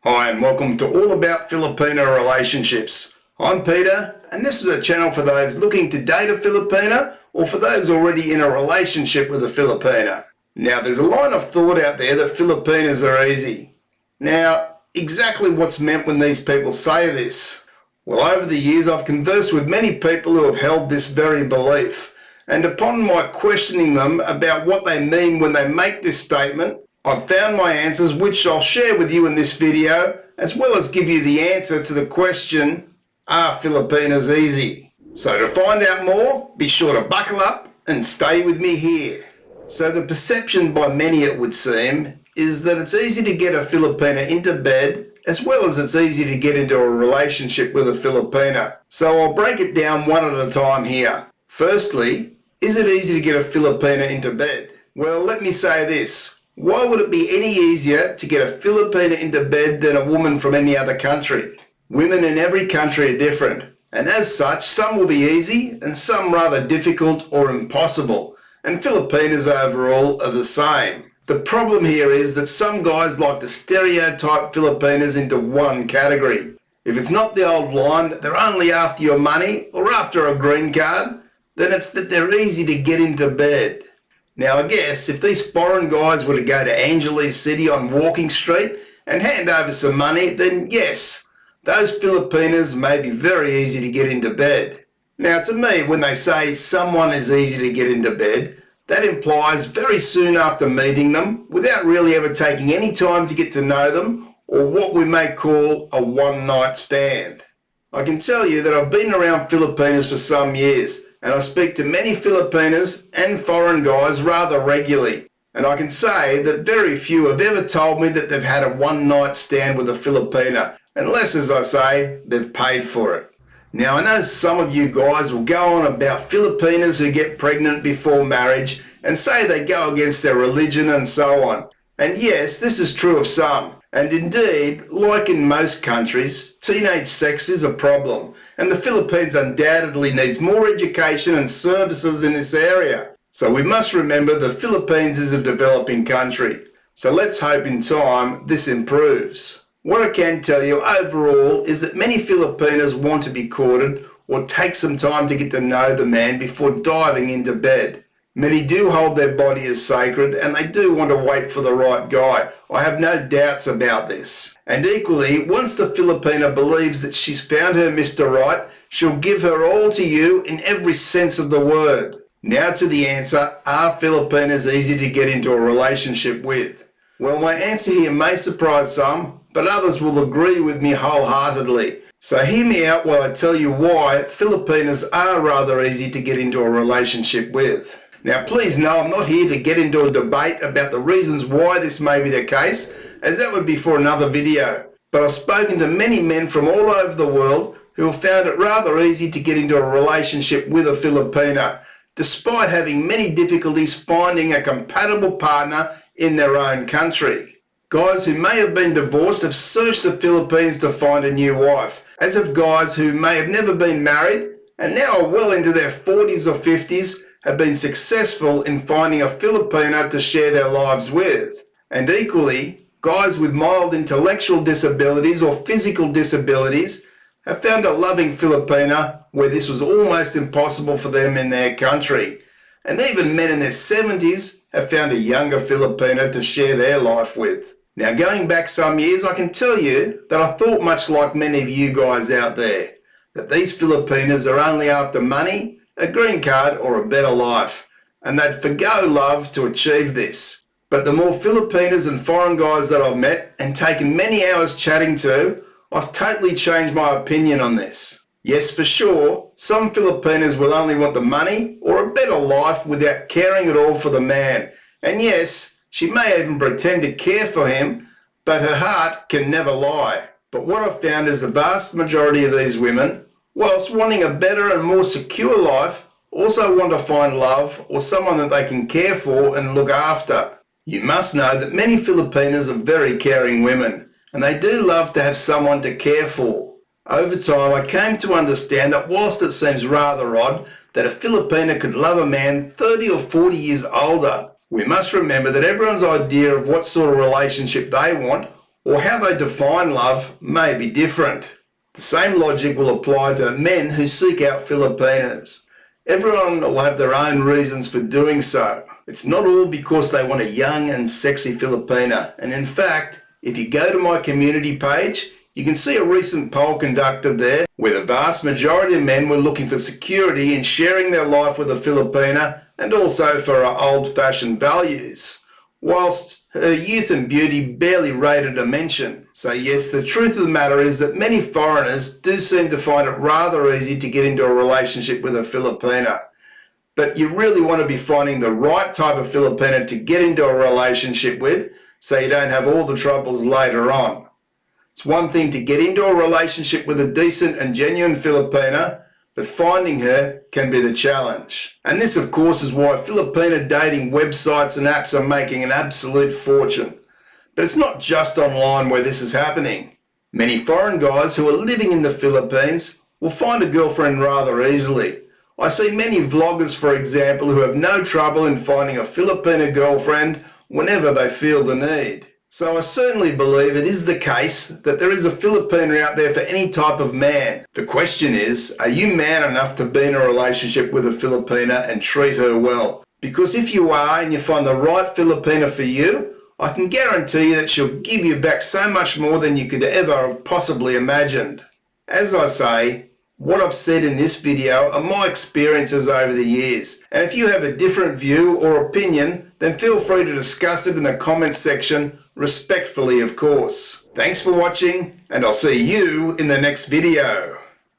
Hi and welcome to All About Filipino Relationships. I'm Peter and this is a channel for those looking to date a Filipina or for those already in a relationship with a Filipina. Now there's a line of thought out there that Filipinas are easy. Now exactly what's meant when these people say this? Well, over the years I've conversed with many people who have held this very belief, and upon my questioning them about what they mean when they make this statement, I've found my answers, which I'll share with you in this video, as well as give you the answer to the question, are Filipinas easy? So to find out more, be sure to buckle up and stay with me here. So the perception by many, it would seem, is that it's easy to get a Filipina into bed, as well as it's easy to get into a relationship with a Filipina. So I'll break it down one at a time here. Firstly, is it easy to get a Filipina into bed? Well, let me say this. Why would it be any easier to get a Filipina into bed than a woman from any other country? Women in every country are different, and as such, some will be easy and some rather difficult or impossible, and Filipinas overall are the same. The problem here is that some guys like to stereotype Filipinas into one category. If it's not the old line that they're only after your money or after a green card, then it's that they're easy to get into bed. Now I guess if these foreign guys were to go to Angeles City on Walking Street and hand over some money, then yes, those Filipinas may be very easy to get into bed. Now to me, when they say someone is easy to get into bed, that implies very soon after meeting them, without really ever taking any time to get to know them, or what we may call a one-night stand. I can tell you that I've been around Filipinas for some years, and I speak to many Filipinas and foreign guys rather regularly. And I can say that very few have ever told me that they've had a one-night stand with a Filipina, unless, as I say, they've paid for it. Now I know some of you guys will go on about Filipinas who get pregnant before marriage and say they go against their religion and so on. And yes, this is true of some. And indeed, like in most countries, teenage sex is a problem, and the Philippines undoubtedly needs more education and services in this area. So we must remember the Philippines is a developing country. So let's hope in time this improves. What I can tell you overall is that many Filipinas want to be courted or take some time to get to know the man before diving into bed. Many do hold their body as sacred and they do want to wait for the right guy. I have no doubts about this. And equally, once the Filipina believes that she's found her Mr. Right, she'll give her all to you in every sense of the word. Now to the answer, are Filipinas easy to get into a relationship with? Well, my answer here may surprise some, but others will agree with me wholeheartedly. So hear me out while I tell you why Filipinas are rather easy to get into a relationship with. Now please know I'm not here to get into a debate about the reasons why this may be the case, as that would be for another video. But I've spoken to many men from all over the world who have found it rather easy to get into a relationship with a Filipina, despite having many difficulties finding a compatible partner in their own country. Guys who may have been divorced have searched the Philippines to find a new wife, as have guys who may have never been married and now are well into their 40s or 50s have been successful in finding a Filipina to share their lives with. And equally, guys with mild intellectual disabilities or physical disabilities have found a loving Filipina where this was almost impossible for them in their country. And even men in their 70s have found a younger Filipina to share their life with. Now going back some years, I can tell you that I thought much like many of you guys out there, that these Filipinas are only after money, a green card or a better life, and they'd forgo love to achieve this. But the more Filipinas and foreign guys that I've met and taken many hours chatting to, I've totally changed my opinion on this. Yes, for sure, some Filipinas will only want the money or a better life without caring at all for the man. And yes, she may even pretend to care for him, but her heart can never lie. But what I've found is the vast majority of these women, whilst wanting a better and more secure life, also want to find love or someone that they can care for and look after. You must know that many Filipinas are very caring women, and they do love to have someone to care for. Over time, I came to understand that whilst it seems rather odd that a Filipina could love a man 30 or 40 years older, we must remember that everyone's idea of what sort of relationship they want or how they define love may be different. The same logic will apply to men who seek out Filipinas. Everyone will have their own reasons for doing so. It's not all because they want a young and sexy Filipina, and in fact, if you go to my community page, you can see a recent poll conducted there where the vast majority of men were looking for security in sharing their life with a Filipina and also for her old-fashioned values, whilst her youth and beauty barely rated a mention. So yes, the truth of the matter is that many foreigners do seem to find it rather easy to get into a relationship with a Filipina. But you really want to be finding the right type of Filipina to get into a relationship with so you don't have all the troubles later on. It's one thing to get into a relationship with a decent and genuine Filipina, but finding her can be the challenge. And this, of course, is why Filipina dating websites and apps are making an absolute fortune. But it's not just online where this is happening. Many foreign guys who are living in the Philippines will find a girlfriend rather easily. I see many vloggers, for example, who have no trouble in finding a Filipina girlfriend whenever they feel the need. So I certainly believe it is the case that there is a Filipina out there for any type of man. The question is, are you man enough to be in a relationship with a Filipina and treat her well? Because if you are and you find the right Filipina for you, I can guarantee you that she'll give you back so much more than you could ever have possibly imagined. As I say, what I've said in this video are my experiences over the years, and if you have a different view or opinion, then feel free to discuss it in the comments section, respectfully of course. Thanks for watching, and I'll see you in the next video.